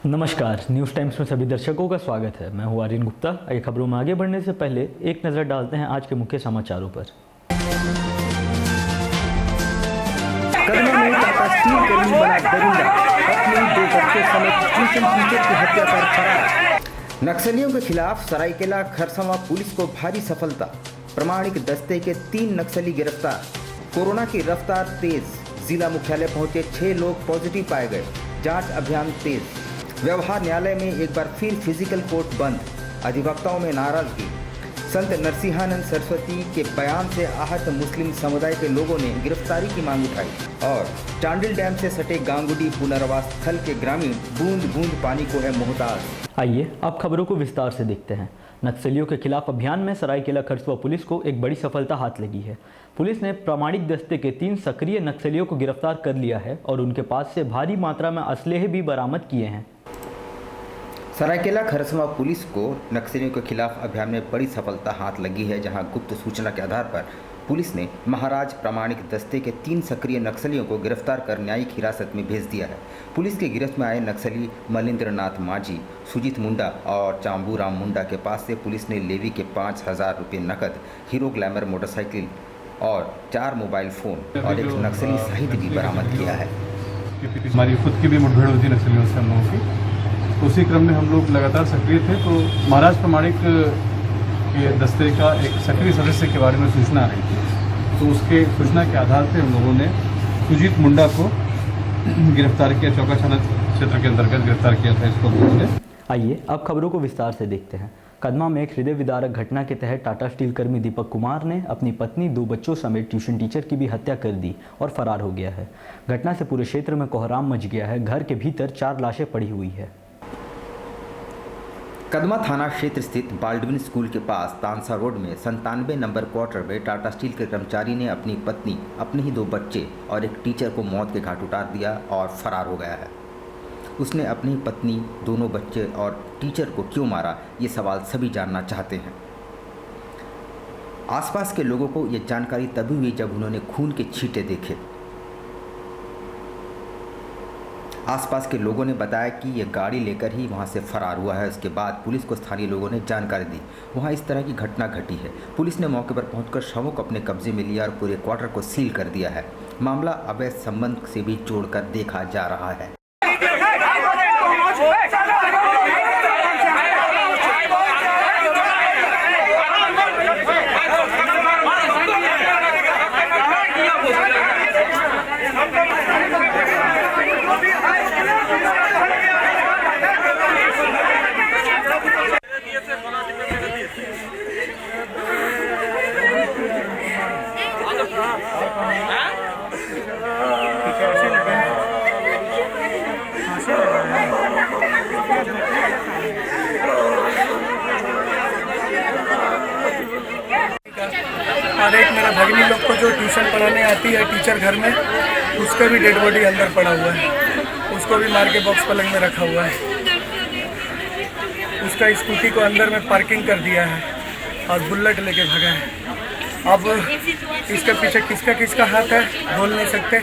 नमस्कार, news times में सभी दर्शकों का स्वागत है। मैं हूं आर्यन गुप्ता। आइए खबरों में आगे बढ़ने से पहले एक नज़र डालते हैं आज के मुख्य समाचारों पर। कदमा में टाटा स्टील कर्मी बना दरिंदा, अपने 2 बच्चों समेत ट्यूशन टीचर की हत्या कर फरार। नक्सलियों के खिलाफ सरायकेला खरसवां पुलिस को भारी सफलता, प्रामाणिक दस्ते के 3 नक्सली गिरफ्तार। कोरोना की रफ्तार तेज, जिला मुख्यालय पहुंचे 6 लोग पॉजिटिव पाए गए, जांच अभियान तेज। व्यवहार न्यायालय में एक बार फिर फिजिकल कोर्ट बंद, अधिवक्ताओं में नाराजगी। संत नरसिंहानंद सरस्वती के बयान से आहत मुस्लिम समुदाय के लोगों ने गिरफ्तारी की मांग उठाई। और चांडिल डैम से सटे गांगुडी पुनर्वास स्थल के ग्रामीण बूंद बूंद पानी को है मोहताज। आइए अब खबरों को विस्तार से देखते हैं। नक्सलियों के खिलाफ अभियान में सरायकेला खरसुआ पुलिस को एक बड़ी सफलता हाथ लगी है। पुलिस ने प्रामाणिक दस्ते के 3 सक्रिय नक्सलियों को गिरफ्तार कर लिया है और उनके पास से भारी मात्रा में असलहे भी बरामद किए हैं। सरायकेला खरसवां पुलिस को नक्सलियों के खिलाफ अभियान में बड़ी सफलता हाथ लगी है, जहां गुप्त सूचना के आधार पर पुलिस ने महाराज प्रामाणिक दस्ते के 3 सक्रिय नक्सलियों को गिरफ्तार कर न्यायिक हिरासत में भेज दिया है। पुलिस की गिरफ्त में आए नक्सली मलिंद्रनाथ माझी, सुजीत मुंडा और चांबूराम मुंडा के पास से पुलिस ने लेवी के 5,000 रुपये नकद, हीरो ग्लैमर मोटरसाइकिल और 4 मोबाइल फ़ोन और एक नक्सली साहित्य भी बरामद किया है। हमारी खुद की भी मुठभेड़ हुई थी नक्सलियों से हम लोगों की, उसी क्रम में हम लोग लगातार सक्रिय थे। तो महाराज प्रामाणिक के दस्ते का एक सक्रिय सदस्य के बारे में सूचना आ रही थी, तो उसके सूचना के आधार पर हम लोगों ने सुजीत मुंडा को गिरफ्तार किया। चौका थाना क्षेत्र के अंतर्गत गिरफ्तार किया था इसको पुलिस ने। आइए अब खबरों को विस्तार से देखते हैं। कदमा में एक हृदय विदारक घटना के तहत टाटा स्टील कर्मी दीपक कुमार ने अपनी पत्नी, 2 बच्चों समेत ट्यूशन टीचर की भी हत्या कर दी और फरार हो गया है। घटना से पूरे क्षेत्र में कोहराम मच गया है। घर के भीतर 4 लाशें पड़ी हुई है। कदमा थाना क्षेत्र स्थित बाल्डविन स्कूल के पास तानसा रोड में 97 नंबर क्वार्टर में टाटा स्टील के कर्मचारी ने अपनी पत्नी, अपने ही 2 बच्चे और एक टीचर को मौत के घाट उतार दिया और फरार हो गया है। उसने अपनी पत्नी, दोनों बच्चे और टीचर को क्यों मारा, ये सवाल सभी जानना चाहते हैं। आसपास के लोगों को ये जानकारी तभी हुई जब उन्होंने खून के छींटे देखे। आसपास के लोगों ने बताया कि ये गाड़ी लेकर ही वहां से फरार हुआ है। उसके बाद पुलिस को स्थानीय लोगों ने जानकारी दी। वहां इस तरह की घटना घटी है। पुलिस ने मौके पर पहुंचकर शवों को अपने कब्जे में लिया और पूरे क्वार्टर को सील कर दिया है। मामला अवैध संबंध से भी जोड़कर देखा जा रहा है। और एक मेरा भगिनी लोग को जो ट्यूशन पढ़ाने आती है टीचर घर में, उसका भी डेड बॉडी अंदर पड़ा हुआ है। उसको भी मार के बॉक्स पलंग में रखा हुआ है। उसका स्कूटी को अंदर में पार्किंग कर दिया है और बुलेट लेके भागा है। अब इसके पीछे किसका किसका हाथ है बोल नहीं सकते।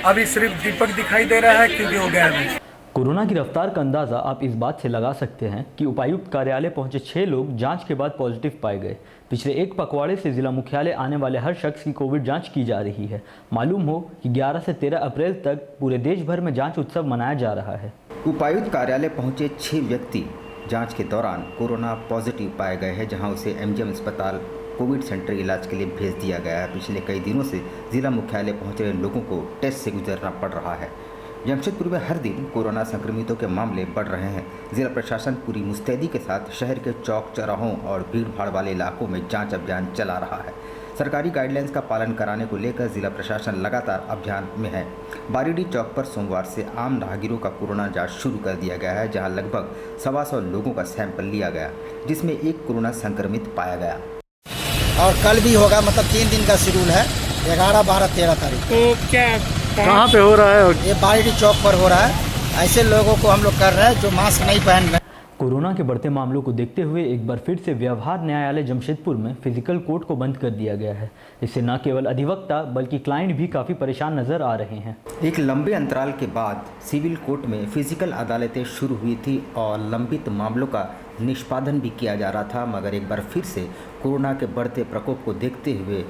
अभी सिर्फ दीपक दिखाई दे रहा है क्योंकि वो गायब है। कोरोना की रफ्तार का अंदाज़ा आप इस बात से लगा सकते हैं कि उपायुक्त कार्यालय पहुंचे 6 लोग जांच के बाद पॉजिटिव पाए गए। पिछले एक पखवाड़े से जिला मुख्यालय आने वाले हर शख्स की कोविड जांच की जा रही है। मालूम हो कि 11 से 13 अप्रैल तक पूरे देश भर में जांच उत्सव मनाया जा रहा है। उपायुक्त कार्यालय पहुंचे 6 व्यक्ति जाँच के दौरान कोरोना पॉजिटिव पाए गए हैं, जहाँ उसे MGM अस्पताल कोविड सेंटर इलाज के लिए भेज दिया गया है। पिछले कई दिनों से जिला मुख्यालय पहुँच रहे लोगों को टेस्ट से गुजरना पड़ रहा है। जमशेदपुर में हर दिन कोरोना संक्रमितों के मामले बढ़ रहे हैं। जिला प्रशासन पूरी मुस्तैदी के साथ शहर के चौक चौराहों और भीड़ भाड़ वाले इलाकों में जांच अभियान चला रहा है। सरकारी गाइडलाइंस का पालन कराने को लेकर जिला प्रशासन लगातार अभियान में है। बारीडी चौक पर सोमवार से आम राहगीरों का कोरोना जांच शुरू कर दिया गया है, जहां लगभग 125 लोगों का सैंपल लिया गया, जिसमें एक कोरोना संक्रमित पाया गया। और कल भी होगा, मतलब 3 दिन का शेड्यूल है, 11, 12, 13 तारीख। तो क्या कहाँ पे हो रहा है? ये बारीडी चौक पर हो रहा है। ऐसे लोगों को हम लोग कर रहे हैं जो मास्क नहीं पहन रहे। कोरोना के बढ़ते मामलों को देखते हुए एक बार फिर से व्यवहार न्यायालय जमशेदपुर में फिजिकल कोर्ट को बंद कर दिया गया है। इससे न केवल अधिवक्ता बल्कि क्लाइंट भी काफ़ी परेशान नजर आ रहे हैं। एक लंबे अंतराल के बाद सिविल कोर्ट में फिजिकल अदालतें शुरू हुई थी और लंबित मामलों का निष्पादन भी किया जा रहा था, मगर एक बार फिर से कोरोना के बढ़ते प्रकोप को देखते हुए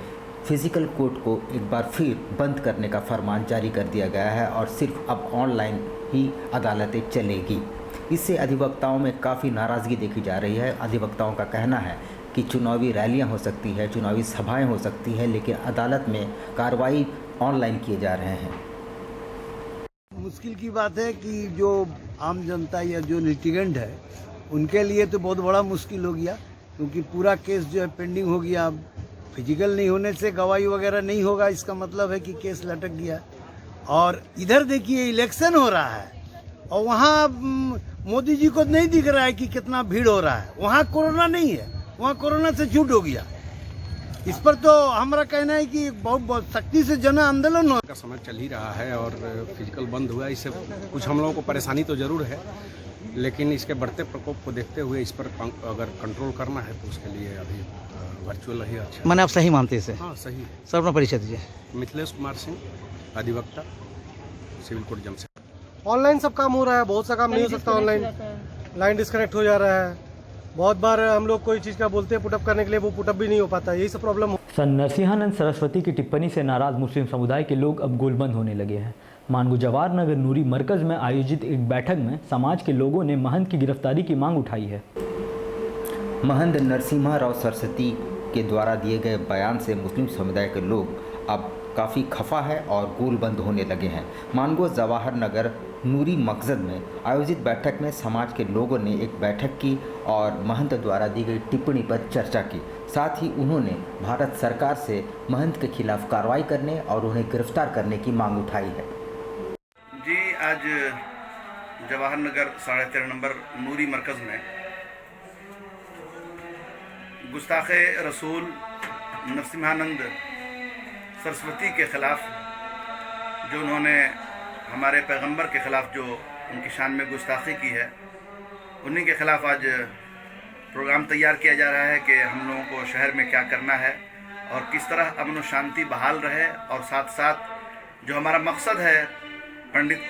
फिजिकल कोर्ट को एक बार फिर बंद करने का फरमान जारी कर दिया गया है और सिर्फ अब ऑनलाइन ही अदालतें चलेगी। इससे अधिवक्ताओं में काफ़ी नाराज़गी देखी जा रही है। अधिवक्ताओं का कहना है कि चुनावी रैलियां हो सकती है, चुनावी सभाएं हो सकती है, लेकिन अदालत में कार्रवाई ऑनलाइन किए जा रहे हैं। मुश्किल की बात है कि जो आम जनता या जो लिटिगेंट है उनके लिए तो बहुत बड़ा मुश्किल हो गया, क्योंकि पूरा केस जो है पेंडिंग हो गया। फिजिकल नहीं होने से गवाही वगैरह नहीं होगा, इसका मतलब है कि केस लटक गया। और इधर देखिए इलेक्शन हो रहा है और वहाँ मोदी जी को नहीं दिख रहा है कि कितना भीड़ हो रहा है। वहाँ कोरोना नहीं है, वहाँ कोरोना से छूट हो गया। इस पर तो हमारा कहना है कि बहुत सख्ती से जन आंदोलन हो का समय चल ही रहा है और फिजिकल बंद हुआ, इससे कुछ हम लोगों को परेशानी तो जरूर है, लेकिन इसके बढ़ते प्रकोप को देखते हुए इस पर अगर कंट्रोल करना है तो उसके लिए अभी वर्चुअल ही अच्छा। मैंने आप सही मानते इसे? हाँ सही है। सर अपना परिचय दीजिए। मिथिलेश कुमार सिंह, अधिवक्ता, सिविल कोर्ट जमशेदपुर। ऑनलाइन सब काम हो रहा है, बहुत सा काम नहीं हो सकता ऑनलाइन। लाइन डिस्कनेक्ट हो जा रहा है, बहुत बार हम लोग कोई चीज़ का बोलते हैं पुटअप करने के लिए, वो पुटअप भी नहीं हो पाता, यही सब प्रॉब्लम हो। सन नरसिंहानंद सरस्वती की टिप्पणी से नाराज मुस्लिम समुदाय के लोग अब गोलबंद होने लगे हैं। मानगो जवाहर नगर नूरी मरकज में आयोजित एक बैठक में समाज के लोगों ने महंत की गिरफ्तारी की मांग उठाई है। महंत नरसिम्हा राव सरस्वती के द्वारा दिए गए बयान से मुस्लिम समुदाय के लोग अब काफ़ी खफा है और गोलबंद होने लगे हैं। मानगो जवाहर नगर नूरी मकसद में आयोजित बैठक में समाज के लोगों ने एक बैठक की और महंत द्वारा दी गई टिप्पणी पर चर्चा की। साथ ही उन्होंने भारत सरकार से महंत के खिलाफ कार्रवाई करने और उन्हें गिरफ्तार करने की मांग उठाई है। जी, आज जवाहर नगर 13.5 नंबर नूरी मरकज़ में गुस्ताखे रसूल नरसिम्हानंद सरस्वती के ख़िलाफ़ जो उन्होंने हमारे पैगंबर के ख़िलाफ़ जो उनकी शान में गुस्ताखी की है, उन्हीं के ख़िलाफ़ आज प्रोग्राम तैयार किया जा रहा है कि हम लोगों को शहर में क्या करना है और किस तरह अमन और शांति बहाल रहे, और साथ साथ जो हमारा मकसद है पंडित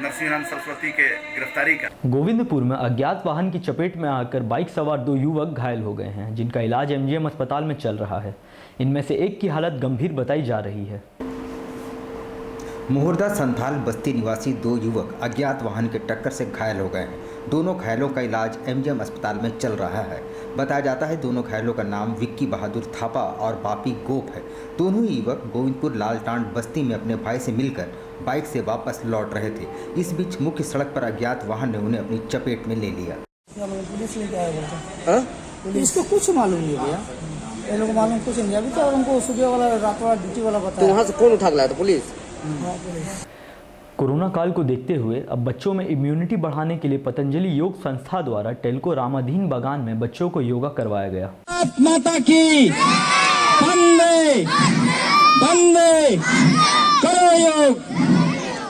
नरसिम्हानंद सरस्वती के गिरफ्तारी का। गोविंदपुर में अज्ञात वाहन की चपेट में आकर बाइक सवार 2 युवक घायल हो गए हैं, जिनका इलाज एमजीएम अस्पताल में चल रहा है। इनमें से एक की हालत गंभीर बताई जा रही है। मुहर्दा संथाल बस्ती निवासी 2 युवक अज्ञात वाहन के टक्कर से घायल हो गए हैं। दोनों घायलों का इलाज एमजीएम अस्पताल में चल रहा है। बताया जाता है दोनों घायलों का नाम विक्की बहादुर थापा और बापी गोप है। दोनों ही युवक गोविंदपुर लालटांड बस्ती में अपने भाई से मिलकर बाइक से वापस लौट रहे थे। इस बीच मुख्य सड़क पर अज्ञात वाहन ने उन्हें अपनी चपेट में ले लिया। पुलिस लेके आया बोलते इसको कुछ मालूम नहीं भैया, ये लोग मालूम कुछ नहीं। अभी तो उनको सुबह वाला रात वाला ड्यूटी वाला बताया। तो वहाँ से कौन उठा के लाया था? पुलिस। कोरोना काल को देखते हुए अब बच्चों में इम्यूनिटी बढ़ाने के लिए पतंजलि योग संस्था द्वारा टेल्को रामाधीन बागान में बच्चों को योगा करवाया गया। माता की वंदे वंदे, करो योग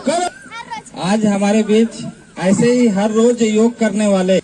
करो। आज हमारे बीच ऐसे ही हर रोज योग करने वाले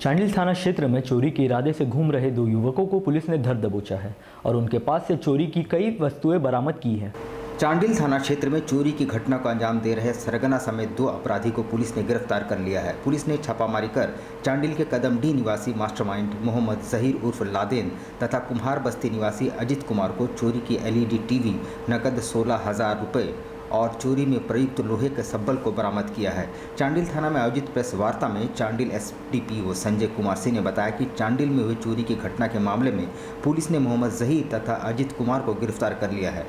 चांडिल थाना क्षेत्र में चोरी के इरादे से घूम रहे 2 युवकों को पुलिस ने धर दबोचा है और उनके पास से चोरी की कई वस्तुएं बरामद की हैं। चांडिल थाना क्षेत्र में चोरी की घटना को अंजाम दे रहे सरगना समेत 2 अपराधी को पुलिस ने गिरफ्तार कर लिया है। पुलिस ने छापामारी कर चांडिल के कदमडी निवासी मास्टरमाइंड मोहम्मद जहीर उर्फ लादेन तथा कुम्हार बस्ती निवासी अजित कुमार को चोरी की एलईडी टीवी, नकद 16,000 रुपये और चोरी में प्रयुक्त लोहे के सब्बल को बरामद किया है। चांडिल थाना में आयोजित प्रेस वार्ता में चांडिल एसडीपीओ संजय कुमार सिंह ने बताया कि चांडिल में हुई चोरी की घटना के मामले में पुलिस ने मोहम्मद जहीर तथा अजित कुमार को गिरफ्तार कर लिया है।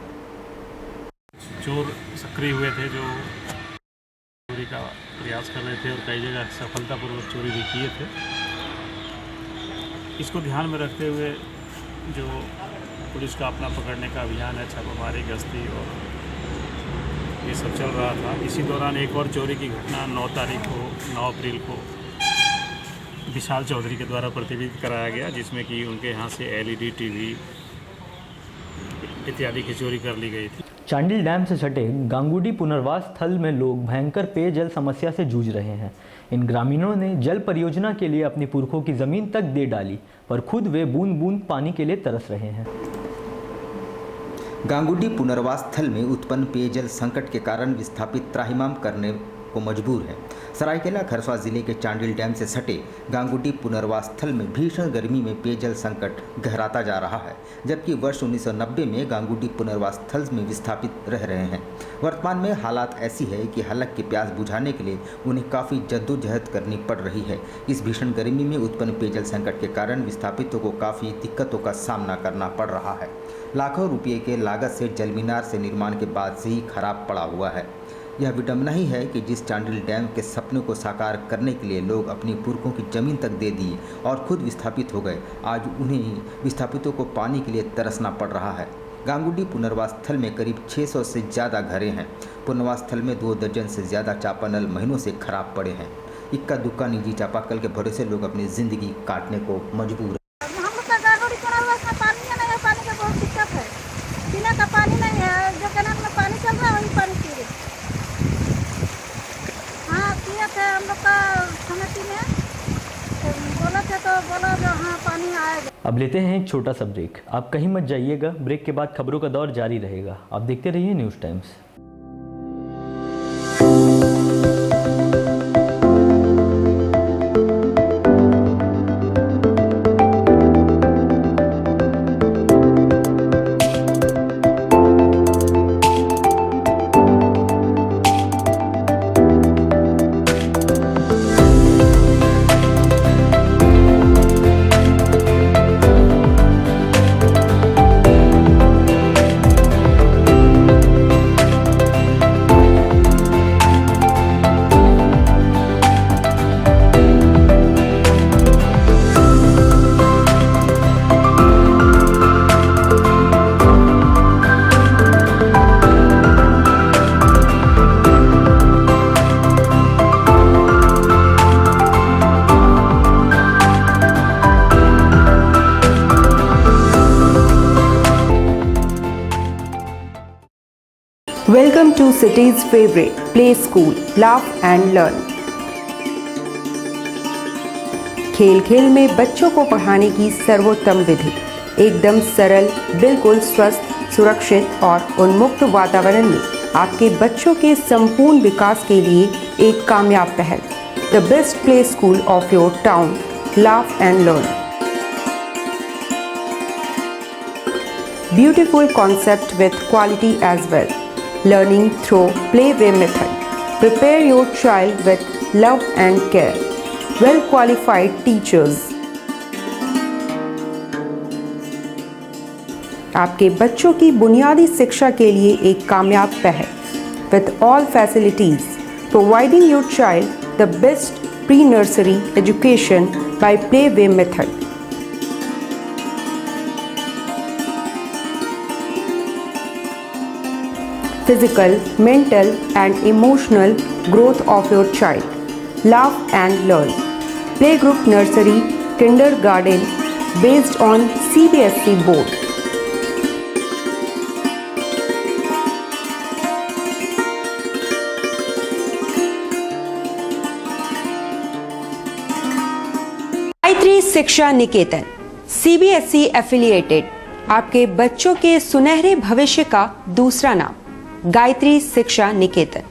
चोर सक्रिय हुए थे जो चोरी का प्रयास कर रहे थे और कई जगह सफलतापूर्वक चोरी भी किए थे। इसको ध्यान में रखते हुए जो पुलिस का अपना पकड़ने का अभियान है, छापामारी, गश्ती और ये सब चल रहा था। इसी दौरान एक और चोरी की घटना 9 अप्रैल को विशाल चौधरी के द्वारा प्रतिबंधित कराया गया, जिसमें कि उनके यहाँ से LED टीवी इत्यादि की चोरी कर ली गई थी। चांडिल डैम से सटे गांगुडी पुनर्वास स्थल में लोग भयंकर पेयजल समस्या से जूझ रहे हैं। इन ग्रामीणों ने जल परियोजना के लिए अपनी पुरखों की जमीन तक दे डाली, पर खुद वे बूंद बूंद पानी के लिए तरस रहे हैं। गांगुडी पुनर्वास स्थल में उत्पन्न पेयजल संकट के कारण विस्थापित त्राहिमाम करने को मजबूर है। सरायकेला खरसावां जिले के चांडिल डैम से सटे गांगुडी पुनर्वास स्थल में भीषण गर्मी में पेयजल संकट गहराता जा रहा है, जबकि वर्ष 1990 में गांगुडी पुनर्वास स्थल में विस्थापित रह रहे हैं। वर्तमान में हालात ऐसी है कि हलक की प्यास बुझाने के लिए उन्हें काफ़ी जद्दोजहद करनी पड़ रही है। इस भीषण गर्मी में उत्पन्न पेयजल संकट के कारण विस्थापितों को काफ़ी दिक्कतों का सामना करना पड़ रहा है। लाखों रुपये के लागत से जलमीनार से निर्माण के बाद से ही खराब पड़ा हुआ है। यह विडंबना ही है कि जिस चांडिल डैम के सपनों को साकार करने के लिए लोग अपनी पुरखों की जमीन तक दे दिए और खुद विस्थापित हो गए, आज उन्हें विस्थापितों को पानी के लिए तरसना पड़ रहा है। गांगुडी पुनर्वास स्थल में करीब 600 से ज़्यादा घरें हैं। पुनर्वास स्थल में 2 दर्जन से ज़्यादा चापानल महीनों से खराब पड़े हैं। इक्का दुक्का निजी चापाकल के भरोसे लोग अपनी ज़िंदगी काटने को मजबूर हैं। पानी का बहुत दिक्कत है, पीने का पानी नहीं है, जो कैनाल में पानी चल रहा है वही पानी पी रहे। हाँ पिए थे हम लोग का समिति में, बोला थे तो बोला जो हाँ पानी आएगा। अब लेते हैं एक छोटा सा ब्रेक। आप कहीं मत जाइएगा, ब्रेक के बाद खबरों का दौर जारी रहेगा। आप देखते रहिए news times. Welcome to city's favorite play school, Laugh and Learn. खेल खेल में बच्चों को पढ़ाने की सर्वोत्तम विधि, एकदम सरल, बिल्कुल स्वस्थ, सुरक्षित और उन्मुक्त वातावरण में आपके बच्चों के संपूर्ण विकास के लिए एक कामयाब पहल। The best play school of your town, Laugh and Learn. Beautiful concept with quality as well. Learning through play-way method. Prepare your child with love and care. Well-qualified teachers. आपके बच्चों की बुनियादी शिक्षा के लिए एक कामयाब पहल. With all facilities, providing your child the best pre-nursery education by play-way method. Physical, mental and emotional growth of your child. Laugh and Learn. Playgroup nursery, kindergarten based on CBSE board. Gayatri शिक्षा निकेतन CBSE affiliated, आपके बच्चों के सुनहरे भविष्य का दूसरा नाम गायत्री शिक्षा निकेतन।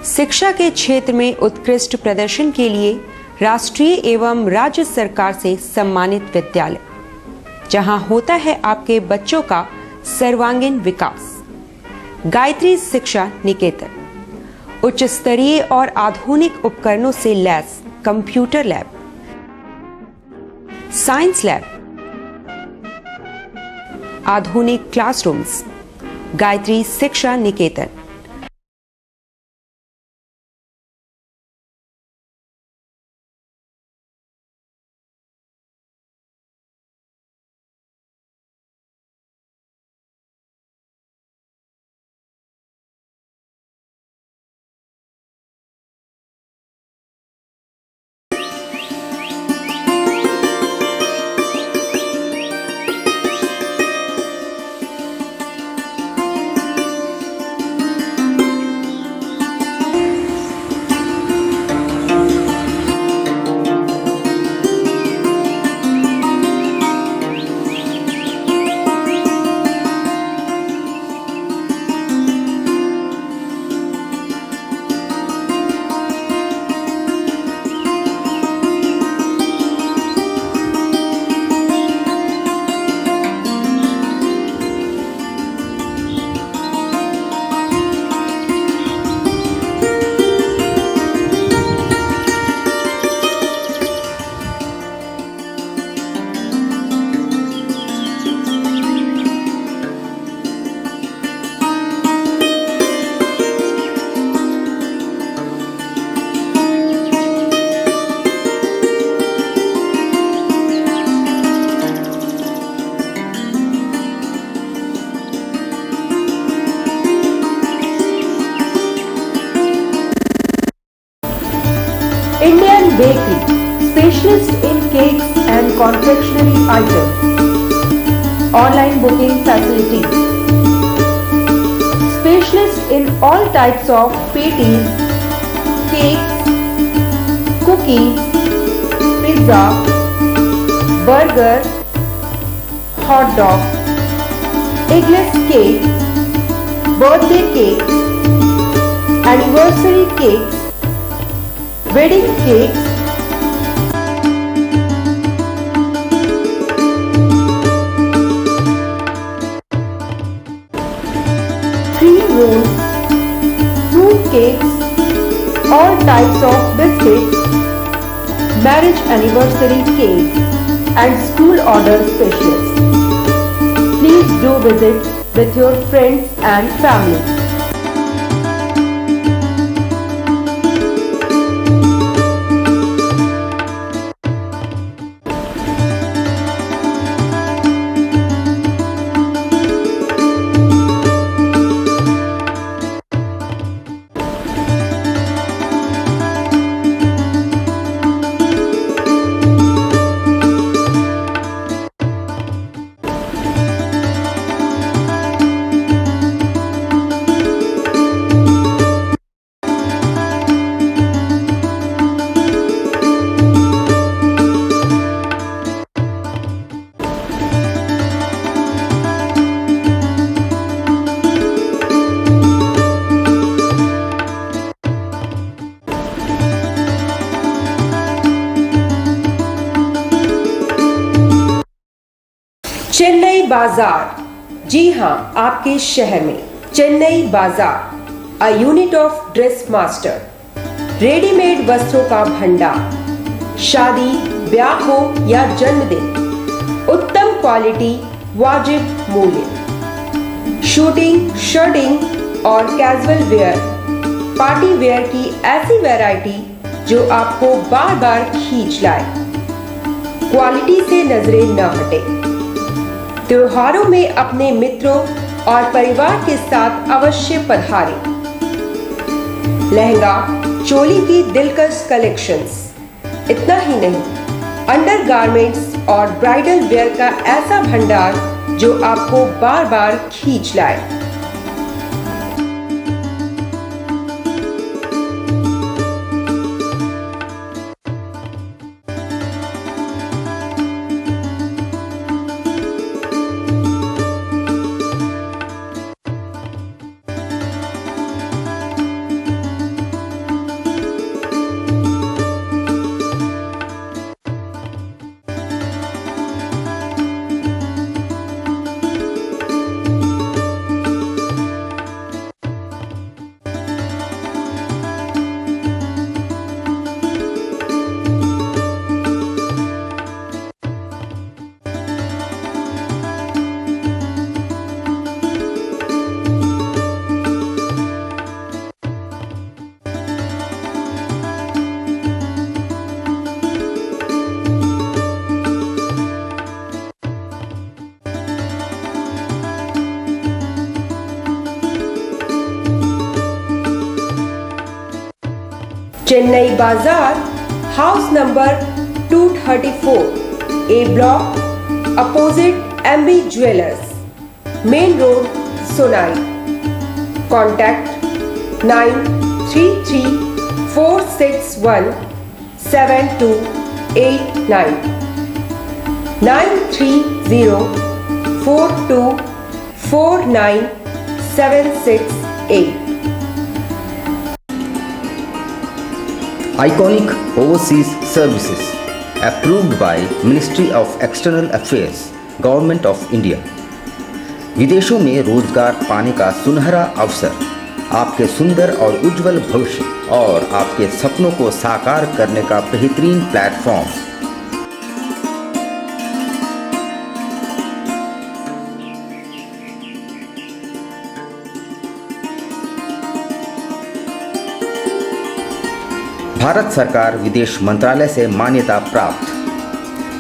शिक्षा के क्षेत्र में उत्कृष्ट प्रदर्शन के लिए राष्ट्रीय एवं राज्य सरकार से सम्मानित विद्यालय, जहां होता है आपके बच्चों का सर्वांगीण विकास। गायत्री शिक्षा निकेतन उच्च स्तरीय और आधुनिक उपकरणों से lace computer lab, science lab, आधुनिक क्लासरूम्स। गायत्री शिक्षा निकेतन। specialist in cakes and confectionery items, online booking facilities, specialist in all types of patties, cakes, cookies, pizza, burger, hot dog, eggless cake, birthday cake, anniversary cakes, wedding cakes, cream rolls, fruit cakes, all types of biscuits, marriage anniversary cakes, and school order specialists. Please do visit with your friends and family. Chennai बाजार, जी हां, आपके शहर में चेन्नई बाजार, a unit of dress master, readymade वस्त्रों का भंडार, शादी, ब्याह हो या जन्मदिन, उत्तम क्वालिटी, वाजिब मूल्य, शूटिंग, शर्टिंग और कैजुअल वेयर, पार्टी वेयर की ऐसी वैरायटी जो आपको बार बार खींच लाए, क्वालिटी से नजरें न हटे। त्योहारों में अपने मित्रों और परिवार के साथ अवश्य पधारें। लहंगा, चोली की दिलकश कलेक्शंस, इतना ही नहीं, अंडरगारमेंट्स और ब्राइडल वेयर का ऐसा भंडार जो आपको बार बार खींच लाए। Chennai Bazar, house number 234, A block, opposite MB jewellers, main road, Sonai. Contact 9304617289, 9304249768। Iconic Overseas Services, approved by Ministry of External Affairs, Government of India। विदेशों में रोजगार पाने का सुनहरा अवसर, आपके सुंदर और उज्जवल भविष्य और आपके सपनों को साकार करने का बेहतरीन प्लेटफॉर्म। भारत सरकार विदेश मंत्रालय से मान्यता प्राप्त।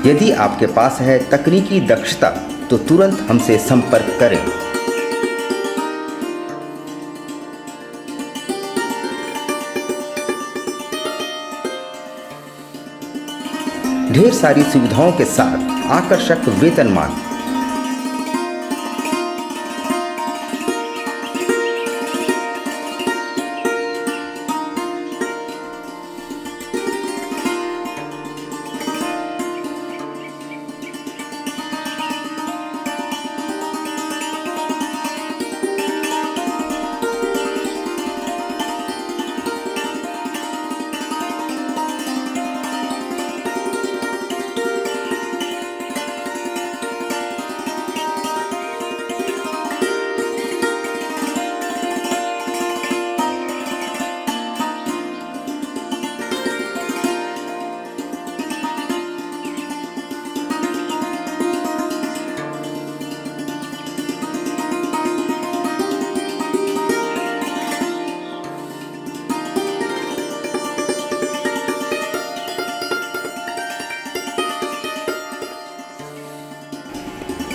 यदि आपके पास है तकनीकी दक्षता तो तुरंत हमसे संपर्क करें। ढेर सारी सुविधाओं के साथ आकर्षक वेतनमान।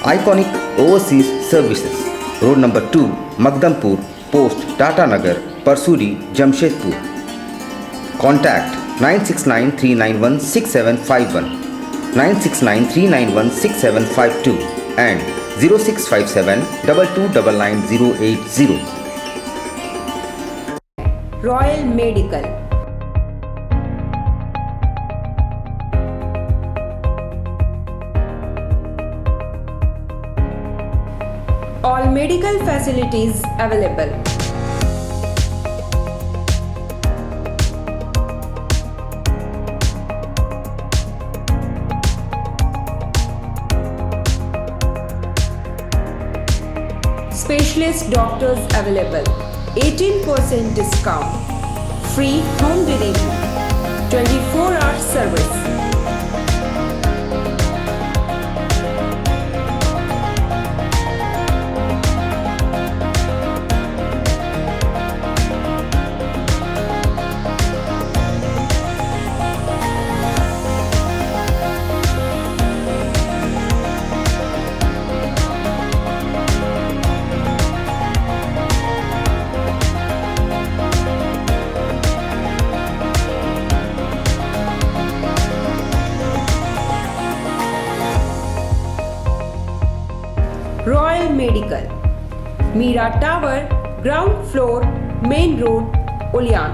Iconic Overseas Services, Road number 2, Magdampur, Post Tatanagar, Parsuri, Jamshedpur. Contact 9693916751, 9693916752 and 0657 22999080. Royal medical, all medical facilities available. Specialist doctors available. 18% discount. Free home delivery. 24-hour service. Royal medical, Meera tower, ground floor, main road, Uliyan,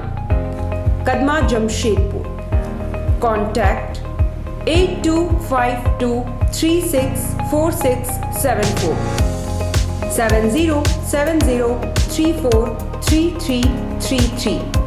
Kadma, Jamshedpur. Contact 8252364674 7070343333।